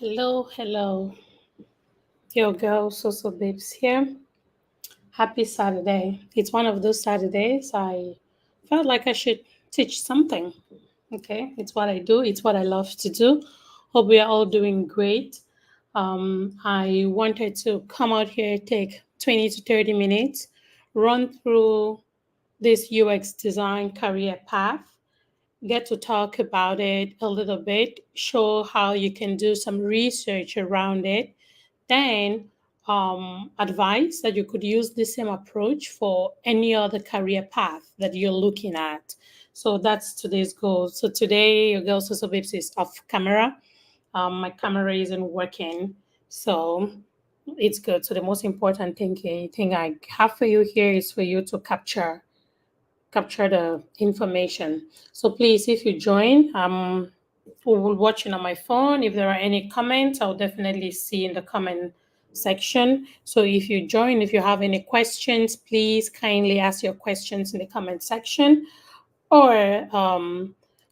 Hello, hello. Your girl, Soso Babes here. Happy Saturday. It's one of those Saturdays I felt like I should teach something. Okay, it's what I do, it's what I love to do. Hope we are all doing great. I wanted to come out here, take 20 to 30 minutes, run through this UX design career path, get to talk about it a little bit, show how you can do some research around it, then advise that you could use the same approach for any other career path that you're looking at. So that's today's goal. So today, your girl Soso Babes is off camera. My camera isn't working, so it's good. So the most important thing I have for you here is for you to capture the information. So please, if you join, watching on my phone. If there are any comments, I'll definitely see in the comment section. So if you join, if you have any questions, please kindly ask your questions in the comment section, or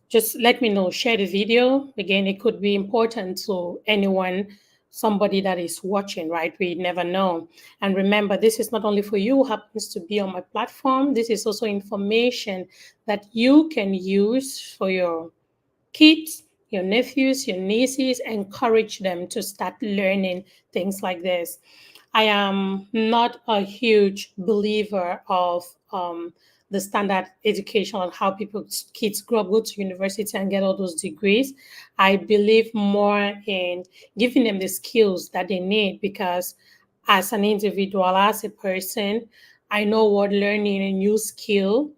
just let me know. Share the video. Again, it could be important to anyone, somebody that is watching, right? We never know. And remember, this is not only for you who happens to be on my platform, this is also information that you can use for your kids, your nephews, your nieces, encourage them to start learning things like this. I am not a huge believer of the standard education and how kids grow up, go to university and get all those degrees. I believe more in giving them the skills that they need, because as an individual, as a person, I know what learning a new skill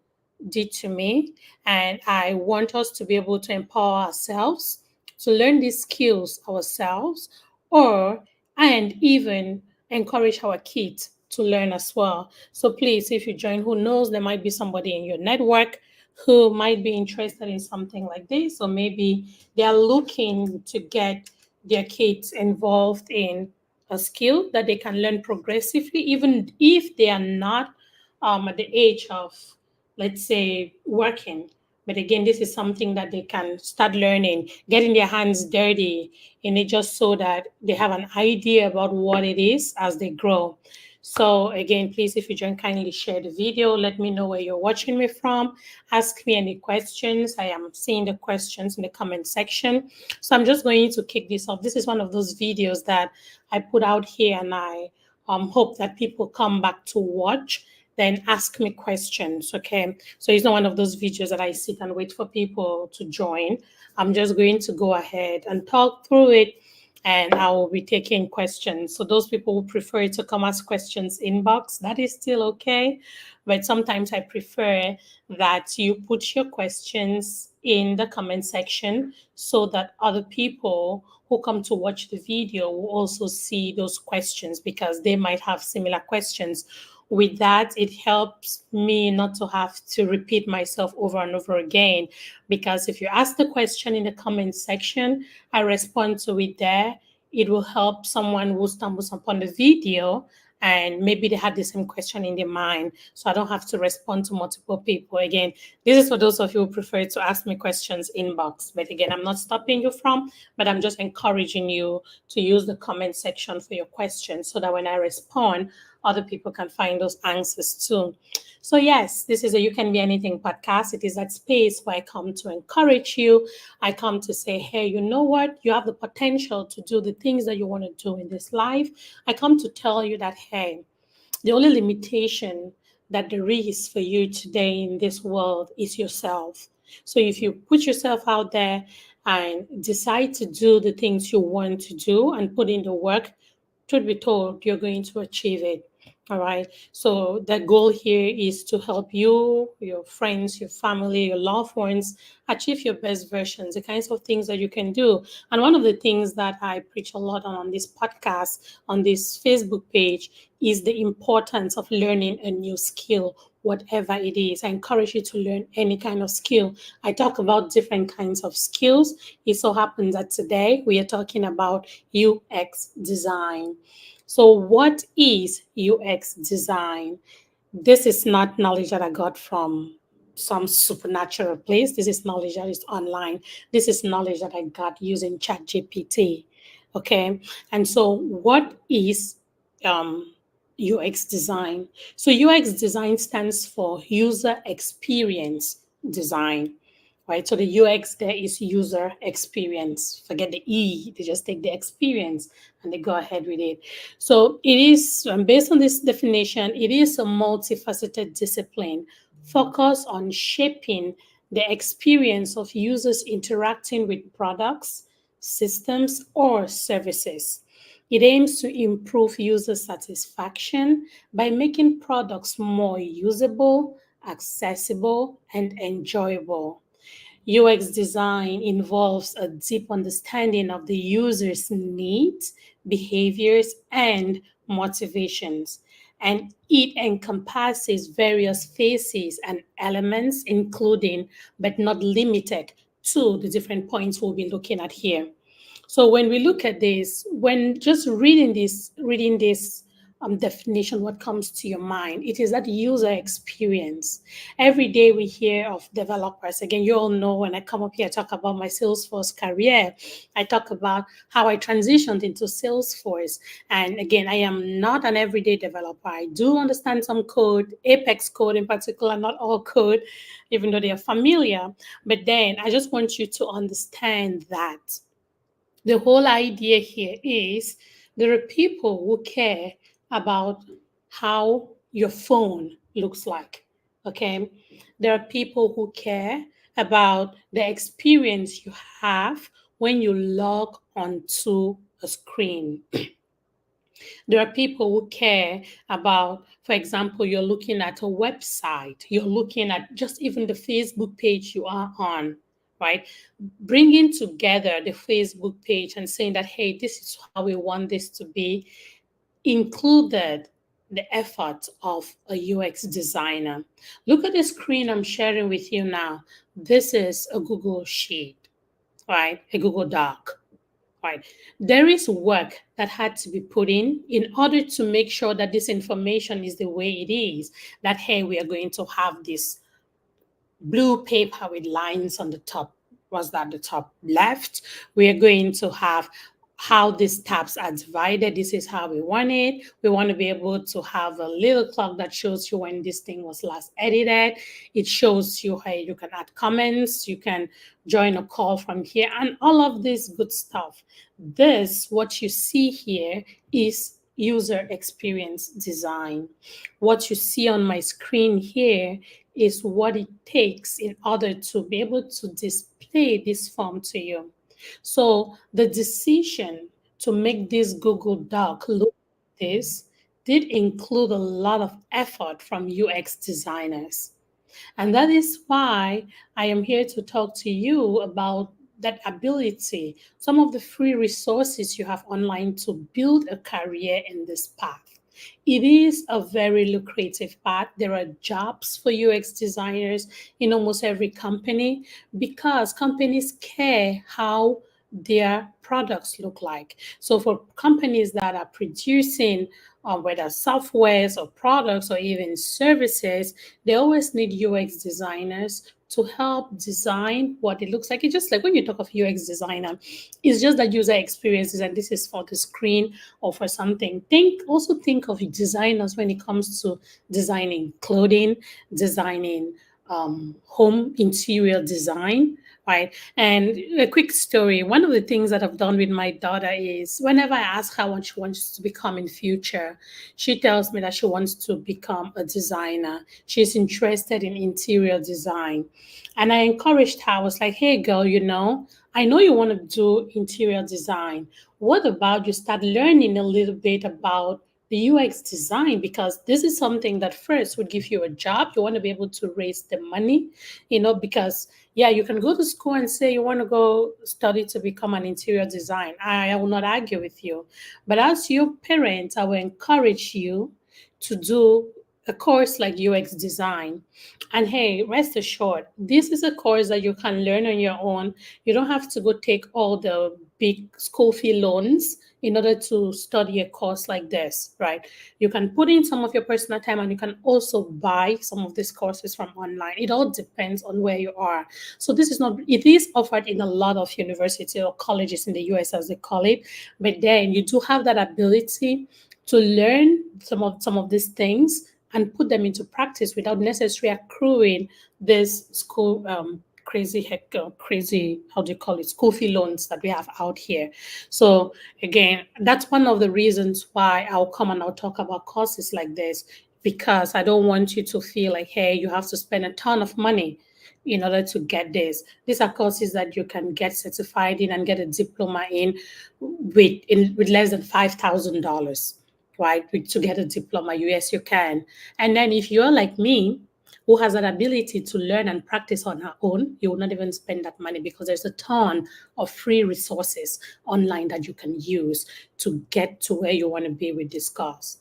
did to me, and I want us to be able to empower ourselves to learn these skills ourselves, or and even encourage our kids to learn as well. So please, if you join, who knows, there might be somebody in your network who might be interested in something like this, or maybe they are looking to get their kids involved in a skill that they can learn progressively, even if they are not at the age of, let's say, working. But again, this is something that they can start learning, getting their hands dirty in it, just so that they have an idea about what it is as they grow. So again, please, if you join, kindly share the video. Let me know where you're watching me from. Ask me any questions. I am seeing the questions in the comment section. So I'm just going to kick this off. This is one of those videos that I put out here, and I hope that people come back to watch, then ask me questions. Okay, so it's not one of those videos that I sit and wait for people to join. I'm just going to go ahead and talk through it, and I will be taking questions. So those people who prefer to come ask questions inbox, that is still okay. But sometimes I prefer that you put your questions in the comment section, so that other people who come to watch the video will also see those questions, because they might have similar questions. With that, it helps me not to have to repeat myself over and over again, because if you ask the question in the comment section, I respond to it there. It will help someone who stumbles upon the video and maybe they had the same question in their mind. So I don't have to respond to multiple people. Again, this is for those of you who prefer to ask me questions inbox. But again, I'm not stopping you from, but I'm just encouraging you to use the comment section for your questions, so that when I respond, other people can find those answers too. So, yes, this is a You Can Be Anything podcast. It is that space where I come to encourage you. I come to say, hey, you know what? You have the potential to do the things that you want to do in this life. I come to tell you that, hey, the only limitation that there is for you today in this world is yourself. So if you put yourself out there and decide to do the things you want to do and put in the work, truth be told, you're going to achieve it. All right. So the goal here is to help you, your friends, your family, your loved ones achieve your best versions, the kinds of things that you can do. And one of the things that I preach a lot on this podcast, on this Facebook page, is the importance of learning a new skill, whatever it is. I encourage you to learn any kind of skill. I talk about different kinds of skills. It so happens that today we are talking about UX design. So, what is UX design? This is not knowledge that I got from some supernatural place. This is knowledge that is online. This is knowledge that I got using ChatGPT. Okay. And so, what is um, UX design? So, UX design stands for user experience design, right? So, the UX there is user experience. Forget the E, they just take the experience and they go ahead with it. So, it is based on this definition, it is a multifaceted discipline focused on shaping the experience of users interacting with products, systems, or services. It aims to improve user satisfaction by making products more usable, accessible, and enjoyable. UX design involves a deep understanding of the user's needs, behaviors, and motivations, and it encompasses various phases and elements, including but not limited to the different points we'll be looking at here. So when we look at this, when just reading this definition, what comes to your mind? It is that user experience. Every day we hear of developers. Again, you all know when I come up here, I talk about my Salesforce career. I talk about how I transitioned into Salesforce. And again, I am not an everyday developer. I do understand some code, Apex code in particular, not all code, even though they are familiar. But then I just want you to understand that the whole idea here is there are people who care about how your phone looks like. Okay. There are people who care about the experience you have when you log onto a screen. There are people who care about, for example, you're looking at a website, you're looking at just even the Facebook page you are on, right? Bringing together the Facebook page and saying that, hey, this is how we want this to be, included the effort of a UX designer. Look at the screen I'm sharing with you now. This is a Google Sheet, right? A Google Doc. Right. There is work that had to be put in order to make sure that this information is the way it is. That, hey, we are going to have this blue paper with lines on the top. Was that the top left? We are going to have how these tabs are divided. This is how we want it. We want to be able to have a little clock that shows you when this thing was last edited. It shows you how you can add comments, you can join a call from here, and all of this good stuff. This, what you see here, is user experience design. What you see on my screen here is what it takes in order to be able to display this form to you. So the decision to make this Google Doc look like this did include a lot of effort from UX designers. And that is why I am here to talk to you about that ability, some of the free resources you have online to build a career in this path. It is a very lucrative path. There are jobs for UX designers in almost every company because companies care how their products look like. So, for companies that are producing whether softwares or products or even services, they always need UX designers to help design what it looks like. It's just like when you talk of UX designer, it's just that user experiences, and this is for the screen or for something. Think of designers when it comes to designing clothing, designing home interior design, right? And a quick story. One of the things that I've done with my daughter is whenever I ask her what she wants to become in future, she tells me that she wants to become a designer. She's interested in interior design. And I encouraged her. I was like, hey, girl, I know you want to do interior design. What about you start learning a little bit about the UX design? Because this is something that first would give you a job. You want to be able to raise the money, because yeah, you can go to school and say you want to go study to become an interior design. I will not argue with you. But as your parent, I will encourage you to do a course like UX design. And hey, rest assured, this is a course that you can learn on your own. You don't have to go take all the big school fee loans. in order to study a course like this, right? You can put in some of your personal time and you can also buy some of these courses from online. It all depends on where you are. So this is not, it is offered in a lot of university or colleges in the US as they call it, but then you do have that ability to learn some of these things and put them into practice without necessarily accruing this school crazy, how do you call it, school fee loans that we have out here. So again, that's one of the reasons why I'll come and I'll talk about courses like this, because I don't want you to feel like, hey, you have to spend a ton of money in order to get this. These are courses that you can get certified in and get a diploma in with less than $5,000, right? To get a diploma, yes, you can. And then if you're like me, who has that ability to learn and practice on her own, you will not even spend that money because there's a ton of free resources online that you can use to get to where you want to be with this course.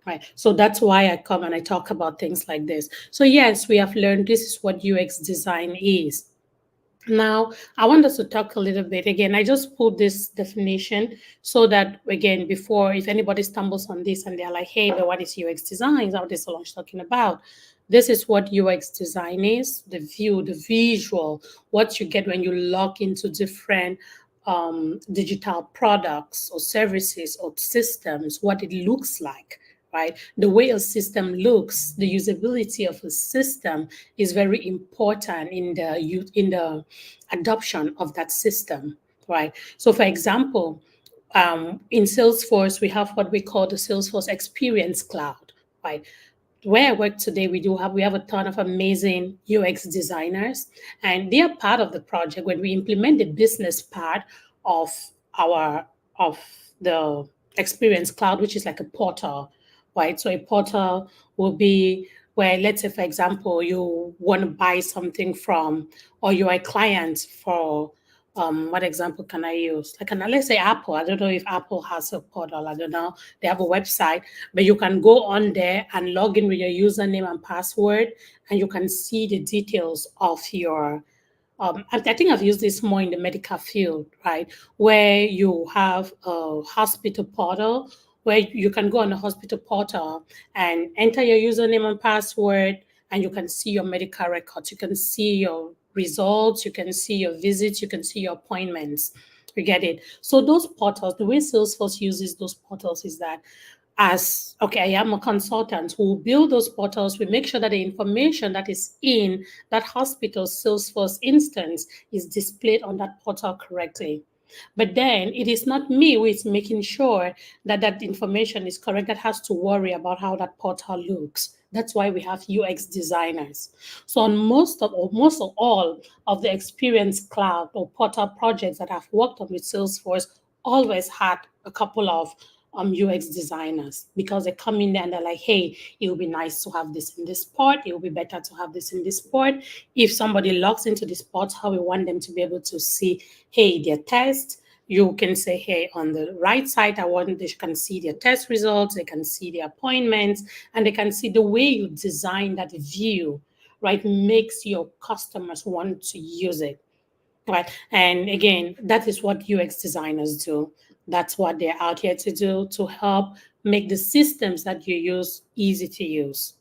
Right. So that's why I come and I talk about things like this. So yes, we have learned this is what UX design is. Now, I want us to talk a little bit again. I just put this definition so that, again, before, if anybody stumbles on this and they're like, hey, but what is UX design? Is that what Solange talking about? This is what UX design is, the view, the visual, what you get when you log into different digital products or services or systems, what it looks like, right? The way a system looks, the usability of a system is very important in the adoption of that system, right? So, for example, in Salesforce, we have what we call the Salesforce Experience Cloud, right? Where I work today, we have a ton of amazing UX designers, and they are part of the project when we implement the business part of our of the Experience Cloud, which is like a portal, right? So a portal will be where, let's say, for example, you want to buy something from, or you're a client for, what example can I use? Like, let's say Apple. I don't know if Apple has a portal. I don't know. They have a website, but you can go on there and log in with your username and password, and you can see the details of your. I think I've used this more in the medical field, right? Where you have a hospital portal where you can go on the hospital portal and enter your username and password, and you can see your medical records. You can see your results. You can see your visits. You can see your appointments. You get it? So those portals, the way Salesforce uses those portals is that, as okay, I am a consultant who will build those portals. We make sure that the information that is in that hospital Salesforce instance is displayed on that portal correctly. But then it is not me who is making sure that that information is correct, that has to worry about how that portal looks. That's why we have UX designers. So on most of all of the Experience Cloud or portal projects that I've worked on with Salesforce, always had a couple of UX designers, because they come in there and they're like, hey, it would be nice to have this in this port. It would be better to have this in this port. If somebody logs into this port, how we want them to be able to see, hey, their test. You can say, hey, on the right side, I want they can see their test results, they can see their appointments, and they can see the way you design that view, right, makes your customers want to use it. Right. And again, that is what UX designers do. That's what they're out here to do, to help make the systems that you use easy to use.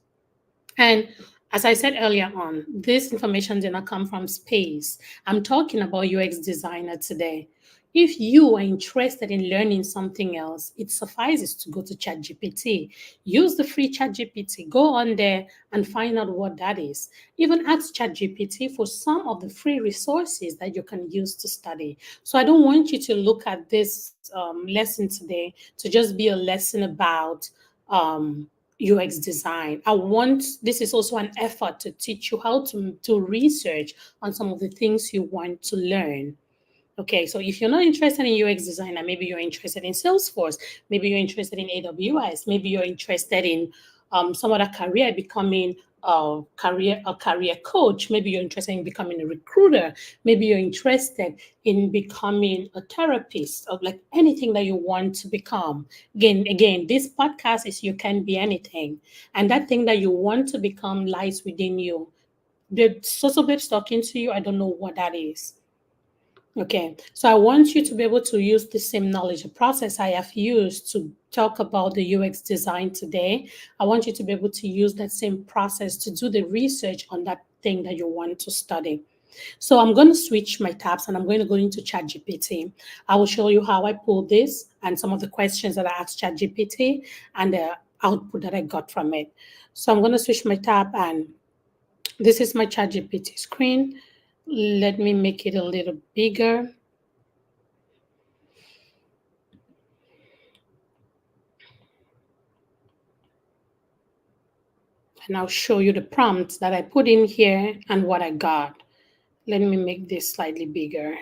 And as I said earlier on, this information did not come from space. I'm talking about UX designer today. If you are interested in learning something else, it suffices to go to ChatGPT. Use the free ChatGPT. Go on there and find out what that is. Even ask ChatGPT for some of the free resources that you can use to study. So I don't want you to look at this lesson today to just be a lesson about UX design. This is also an effort to teach you how to research on some of the things you want to learn. Okay, so if you're not interested in UX design, and maybe you're interested in Salesforce, maybe you're interested in AWS, maybe you're interested in some other career, becoming a career coach, maybe you're interested in becoming a recruiter, maybe you're interested in becoming a therapist, or like anything that you want to become. Again, this podcast is you can be anything, and that thing that you want to become lies within you. The social babes talking to you, I don't know what that is. Okay, so I want you to be able to use the same knowledge, the process I have used to talk about the UX design today. I want you to be able to use that same process to do the research on that thing that you want to study. So I'm going to switch my tabs and I'm going to go into ChatGPT. I will show you how I pulled this and some of the questions that I asked ChatGPT and the output that I got from it. So I'm going to switch my tab and this is my ChatGPT screen. Let me make it a little bigger. And I'll show you the prompts that I put in here and what I got. Let me make this slightly bigger.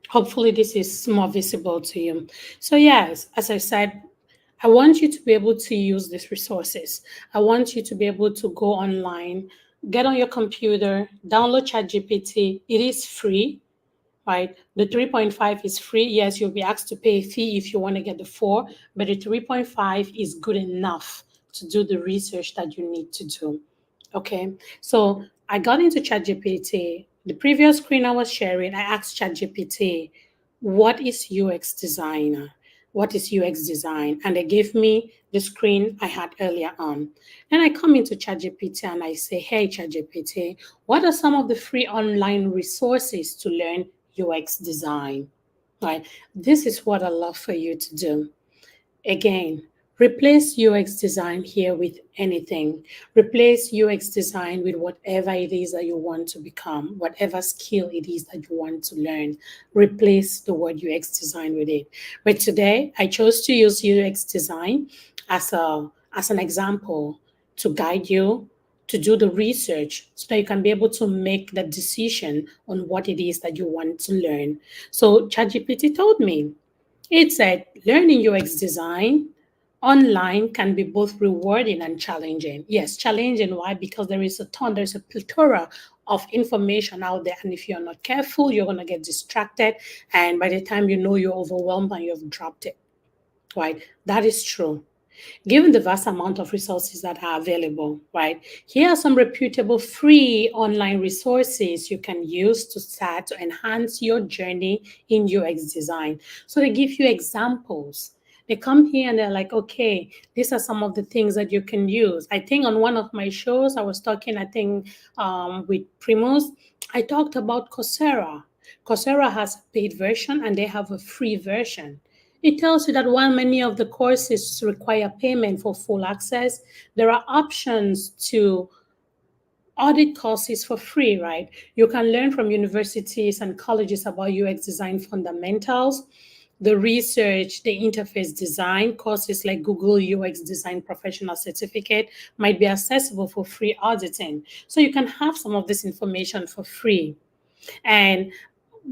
Hopefully this is more visible to you. So yes, as I said, I want you to be able to use these resources. I want you to be able to go online, get on your computer, download ChatGPT. It is free, right? The 3.5 is free. Yes, you'll be asked to pay a fee if you want to get the 4, but the 3.5 is good enough to do the research that you need to do. Okay, so I got into ChatGPT. The previous screen I was sharing, I asked ChatGPT, what is UX design? What is UX design? And they gave me the screen I had earlier on. Then I come into ChatGPT and I say, hey, ChatGPT, what are some of the free online resources to learn UX design? Right? This is what I love for you to do. Again, replace UX design here with anything. Replace UX design with whatever it is that you want to become, whatever skill it is that you want to learn. Replace the word UX design with it. But today, I chose to use UX design as an example to guide you to do the research so that you can be able to make the decision on what it is that you want to learn. So ChatGPT told me, it said learning UX design online can be both rewarding and challenging. Yes, challenging. Why? Because there's a plethora of information out there. And if you're not careful, you're going to get distracted. And by the time you know, you're overwhelmed and you've dropped it. Right? That is true. Given the vast amount of resources that are available, right? Here are some reputable free online resources you can use to start to enhance your journey in UX design. So they give you examples. They come here and they're like, okay, these are some of the things that you can use. I think on one of my shows, I was talking, I think with Primus, I talked about Coursera. Coursera has a paid version and they have a free version. It tells you that while many of the courses require payment for full access, there are options to audit courses for free, right? You can learn from universities and colleges about UX design fundamentals, the research, the interface design. Courses like Google UX Design Professional Certificate might be accessible for free auditing. So you can have some of this information for free. And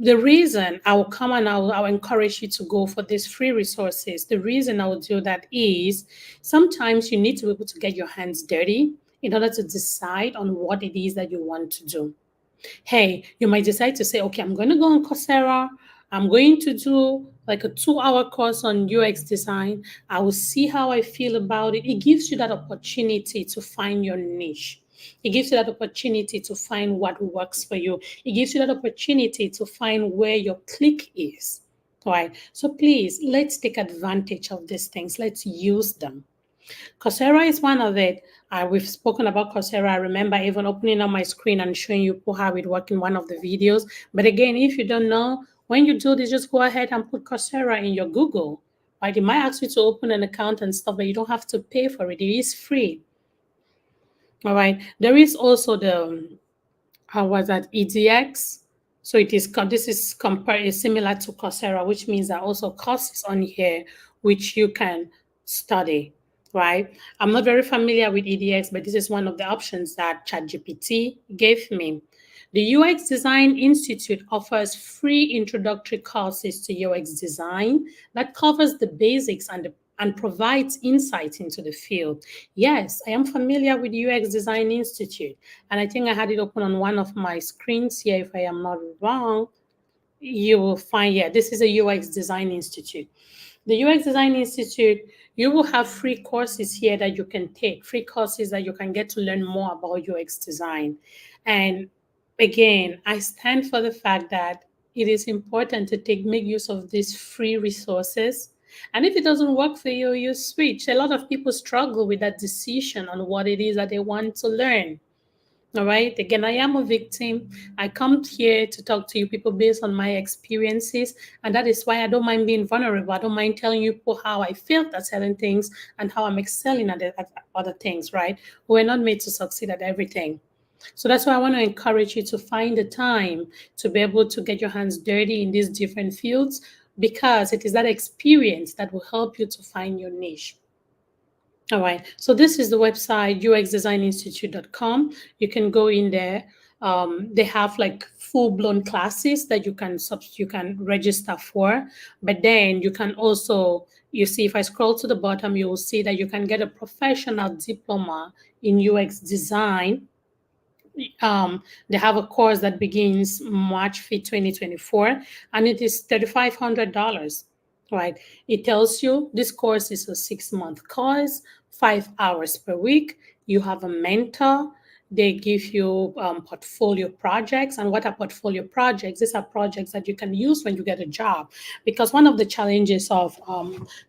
the reason I will come and I'll encourage you to go for these free resources, the reason I will do that is sometimes you need to be able to get your hands dirty in order to decide on what it is that you want to do. Hey, you might decide to say, okay, I'm going to go on Coursera. I'm going to do like a 2-hour course on UX design. I will see how I feel about it. It gives you that opportunity to find your niche. It gives you that opportunity to find what works for you. It gives you that opportunity to find where your click is. All right. So please, let's take advantage of these things. Let's use them. Coursera is one of it. We've spoken about Coursera. I remember even opening up my screen and showing you how it works in one of the videos. But again, if you don't know, when you do this, just go ahead and put Coursera in your Google. Right? It might ask you to open an account and stuff, but you don't have to pay for it. It is free. All right. There is also the how was that EDX? So it is this is similar to Coursera, which means there are also courses on here which you can study, right? I'm not very familiar with EDX, but this is one of the options that ChatGPT gave me. The UX Design Institute offers free introductory courses to UX design that covers the basics and provides insight into the field. Yes, I am familiar with UX Design Institute, and I think I had it open on one of my screens here, if I am not wrong. You will find, yeah, this is a UX Design Institute. The UX Design Institute You will have free courses here that you can take, free courses that you can get to learn more about UX design. And again, I stand for the fact that it is important to make use of these free resources. And if it doesn't work for you, you switch. A lot of people struggle with that decision on what it is that they want to learn. All right. Again, I am a victim. I come here to talk to you people based on my experiences. And that is why I don't mind being vulnerable. I don't mind telling you people how I felt at certain things and how I'm excelling at other things, right? We're not made to succeed at everything. So that's why I want to encourage you to find the time to be able to get your hands dirty in these different fields, because it is that experience that will help you to find your niche. All right. So this is the website uxdesigninstitute.com. You can go in there. They have like full-blown classes that you can register for. But then you can also, you see, if I scroll to the bottom, you will see that you can get a professional diploma in UX design. They have a course that begins March 5th, 2024, and it is $3,500. Right? It tells you this course is a 6-month course, 5 hours per week. You have a mentor. They give you portfolio projects. And what are portfolio projects? These are projects that you can use when you get a job. Because one of the challenges of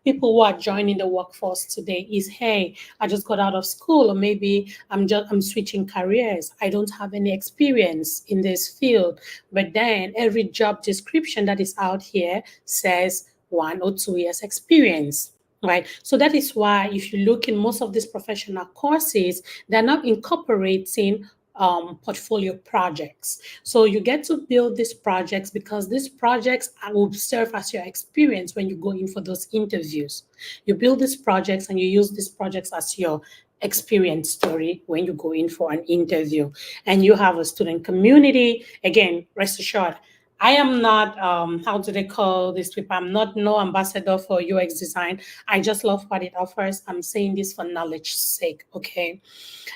people who are joining the workforce today is, hey, I just got out of school, or maybe I'm switching careers. I don't have any experience in this field. But then every job description that is out here says 1 or 2 years experience. Right. So that is why if you look in most of these professional courses, they're not incorporating portfolio projects. So you get to build these projects because these projects will serve as your experience when you go in for those interviews. You build these projects and you use these projects as your experience story when you go in for an interview. And you have a student community. Again, rest assured, I am not, how do they call this people? I'm not no ambassador for UX design. I just love what it offers. I'm saying this for knowledge's sake, okay?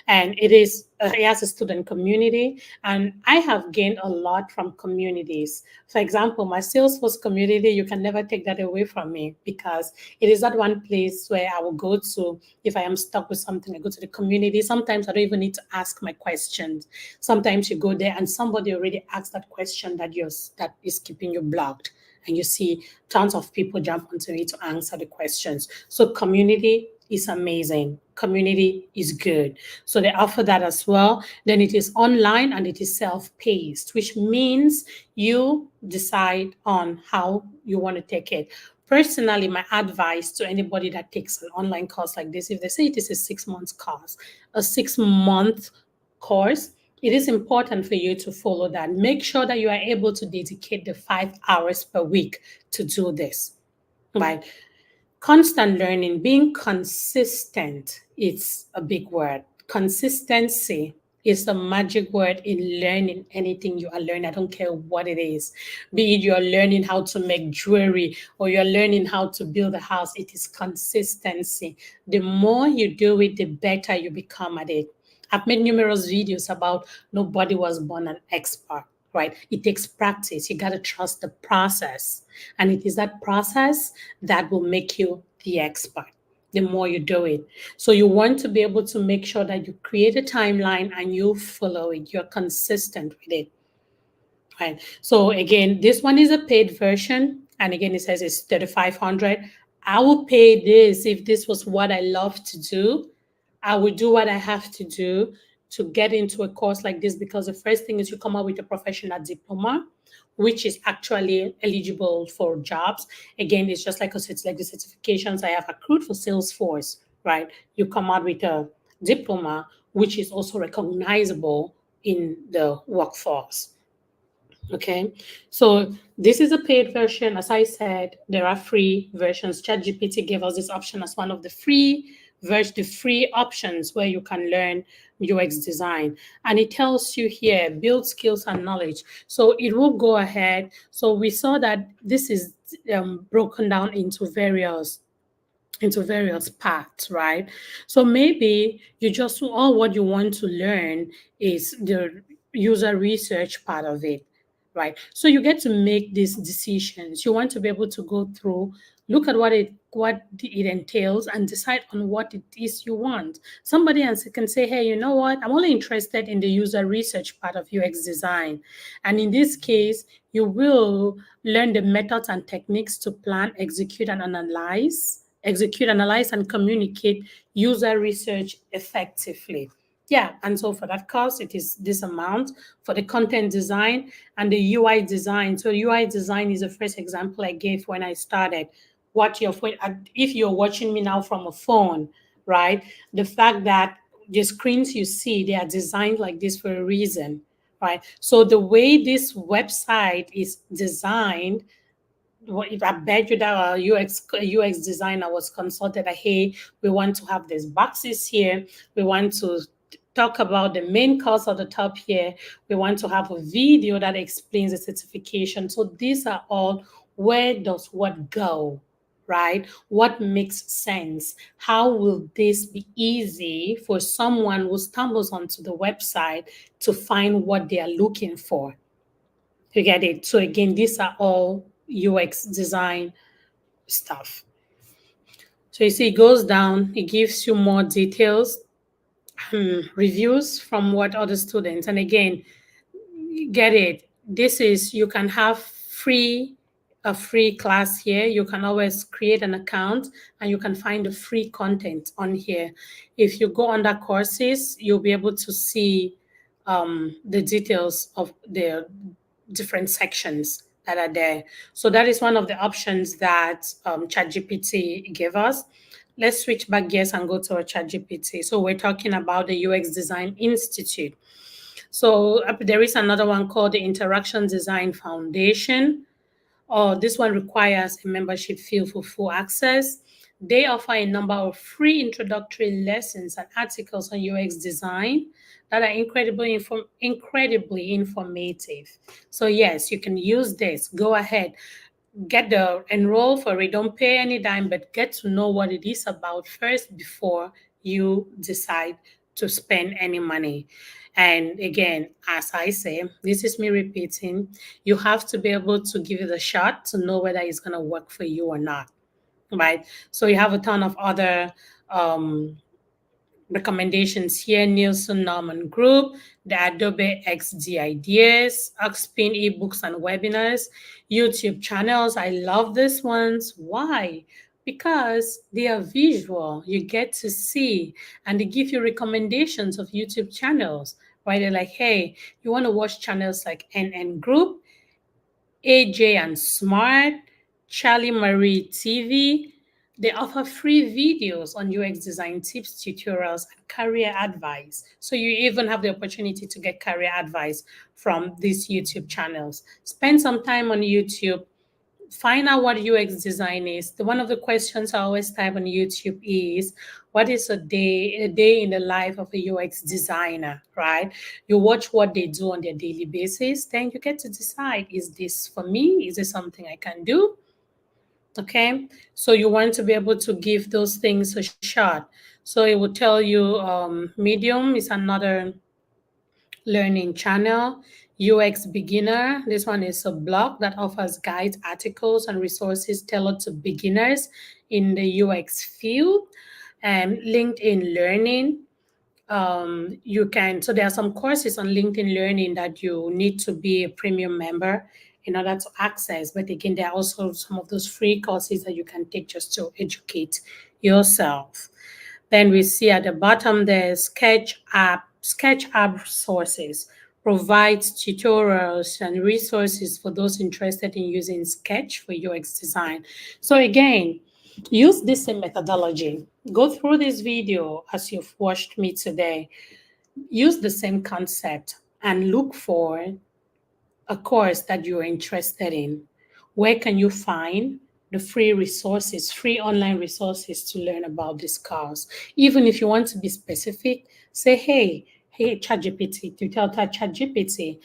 And it has a student community, and I have gained a lot from communities. For example, my Salesforce community, you can never take that away from me, because it is that one place where I will go to if I am stuck with something. I go to the community. Sometimes I don't even need to ask my questions. Sometimes you go there and somebody already asked that question that is keeping you blocked, and you see tons of people jump onto it to answer the questions. So community is amazing. Community is good. So they offer that as well. Then it is online and it is self-paced, which means you decide on how you want to take it. Personally, my advice to anybody that takes an online course like this, if they say it is a 6 month course, a 6 month course, it is important for you to follow that. Make sure that you are able to dedicate the 5 hours per week to do this, right? Constant learning, being consistent, it's a big word. Consistency is the magic word in learning anything you are learning. I don't care what it is. Be it you're learning how to make jewelry or you're learning how to build a house, it is consistency. The more you do it, the better you become at it. I've made numerous videos about nobody was born an expert, right? It takes practice. You got to trust the process. And it is that process that will make you the expert the more you do it. So you want to be able to make sure that you create a timeline and you follow it. You're consistent with it. Right. So again, this one is a paid version. And again, it says it's 3,500. I will pay this if this was what I love to do. I will do what I have to do to get into a course like this, because the first thing is you come out with a professional diploma, which is actually eligible for jobs. Again, it's just like it's like the certifications I have accrued for Salesforce, right? You come out with a diploma, which is also recognizable in the workforce. Okay, so this is a paid version. As I said, there are free versions. ChatGPT gave us this option as one of the free options where you can learn UX design. And it tells you here, build skills and knowledge. So it will go ahead. So we saw that this is broken down into various paths, right? So maybe you just all what you want to learn is the user research part of it. right? So you get to make these decisions. You want to be able to go through, look at what it entails, and decide on what it is you want. Somebody else can say, hey, you know what, I'm only interested in the user research part of UX design. And in this case, you will learn the methods and techniques to plan, execute, analyze, and communicate user research effectively. Yeah, and so for that course, it is this amount. For the content design and the UI design, so UI design is the first example I gave when I started. What your phone, if you're watching me now from a phone, right? The fact that the screens you see, they are designed like this for a reason, right? So the way this website is designed, if I bet you that a UX designer was consulted, that hey, we want to have these boxes here, we want to talk about the main course at the top here, we want to have a video that explains the certification. So these are all, where does what go, right? What makes sense? How will this be easy for someone who stumbles onto the website to find what they are looking for? You get it? So again, these are all UX design stuff. So you see, it goes down, it gives you more details, reviews from what other students, and again, get it. This is, you can have a free class here. You can always create an account and you can find the free content on here. If you go under courses, you'll be able to see the details of the different sections that are there. So that is one of the options that ChatGPT gave us. Let's switch back gears and go to our ChatGPT. So we're talking about the UX Design Institute. So there is another one called the Interaction Design Foundation. This one requires a membership fee for full access. They offer a number of free introductory lessons and articles on UX design that are incredibly informative. So yes, you can use this. Go ahead, enroll for it. Don't pay any dime, but get to know what it is about first before you decide to spend any money. And again, as I say, this is me repeating, you have to be able to give it a shot to know whether it's going to work for you or not, right? So you have a ton of other recommendations here: Nielsen Norman Group, the Adobe XD Ideas, Oxpin eBooks and webinars, YouTube channels. I love these ones. Why? Because they are visual. You get to see, and they give you recommendations of YouTube channels, right? They're like, hey, you want to watch channels like NN Group, AJ and Smart, Charlie Marie TV. They offer free videos on UX design tips, tutorials, and career advice. So you even have the opportunity to get career advice from these YouTube channels. Spend some time on YouTube. Find out what UX design is. One of the questions I always type on YouTube is, what is a day in the life of a UX designer, right? You watch what they do on their daily basis, then you get to decide, is this for me? Is this something I can do? Okay, so you want to be able to give those things a shot. So it will tell you Medium is another learning channel. UX Beginner, this one is a blog that offers guides, articles, and resources tailored to beginners in the UX field. And LinkedIn Learning, so there are some courses on LinkedIn Learning that you need to be a premium member in order to access. But again, there are also some of those free courses that you can take just to educate yourself. Then we see at the bottom there, SketchUp Sources provides tutorials and resources for those interested in using Sketch for UX design. So again, use this same methodology. Go through this video as you've watched me today. Use the same concept and look for a course that you're interested in. Where can you find the free resources, free online resources to learn about this course? Even if you want to be specific, say, hey, ChatGPT, to tell ChatGPT,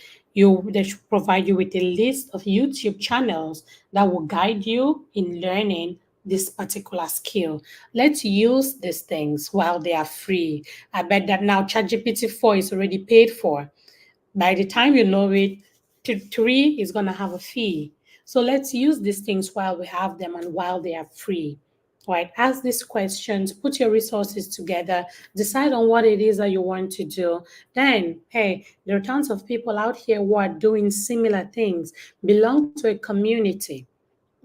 they should provide you with a list of YouTube channels that will guide you in learning this particular skill. Let's use these things while they are free. I bet that now ChatGPT 4 is already paid for. By the time you know it, Three is going to have a fee. So let's use these things while we have them and while they are free. Right? Ask these questions, put your resources together, decide on what it is that you want to do. Then, hey, there are tons of people out here who are doing similar things, belong to a community.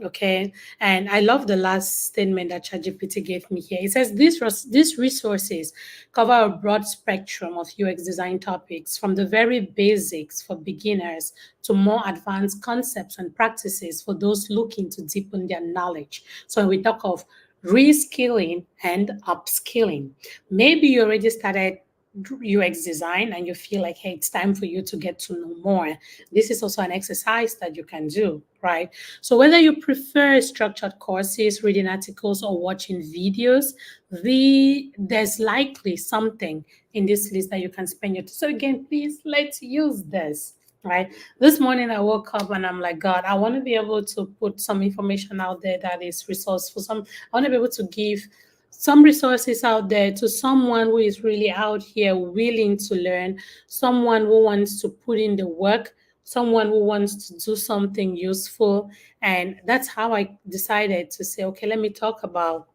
Okay. And I love the last statement that ChatGPT gave me here. It says these resources cover a broad spectrum of UX design topics, from the very basics for beginners to more advanced concepts and practices for those looking to deepen their knowledge. So when we talk of reskilling and upskilling, maybe you already started UX design and you feel like, hey, it's time for you to get to know more. This is also an exercise that you can do, right? So whether you prefer structured courses, reading articles, or watching videos, there's likely something in this list that you can spend your time. So again, please, let's use this. Right. This morning I woke up and I'm like, God, I want to be able to put some information out there that is resourceful. I want to be able to give some resources out there to someone who is really out here willing to learn, someone who wants to put in the work, someone who wants to do something useful. And that's how I decided to say, okay, let me talk about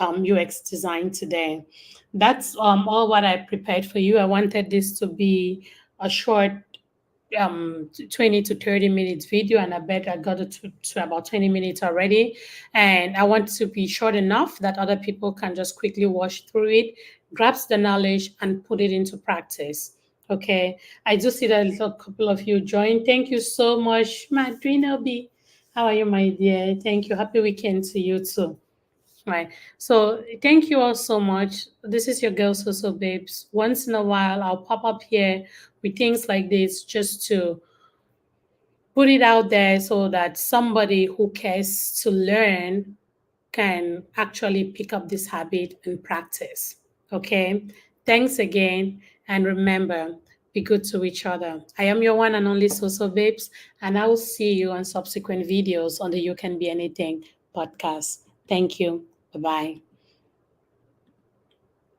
UX design today. That's all what I prepared for you. I wanted this to be a short 20 to 30 minutes video, and I bet I got it to about 20 minutes already. And I want to be short enough that other people can just quickly watch through it, grasp the knowledge, and put it into practice. Okay. I just see that a little couple of you join. Thank you so much, Madrina B. How are you, my dear? Thank you. Happy weekend to you too. Right. So thank you all so much. This is your girl Soso Babes. Once in a while, I'll pop up here with things like this just to put it out there so that somebody who cares to learn can actually pick up this habit and practice. Okay. Thanks again. And remember, be good to each other. I am your one and only Soso Babes, and I will see you on subsequent videos on the You Can Be Anything podcast. Thank you. Bye bye.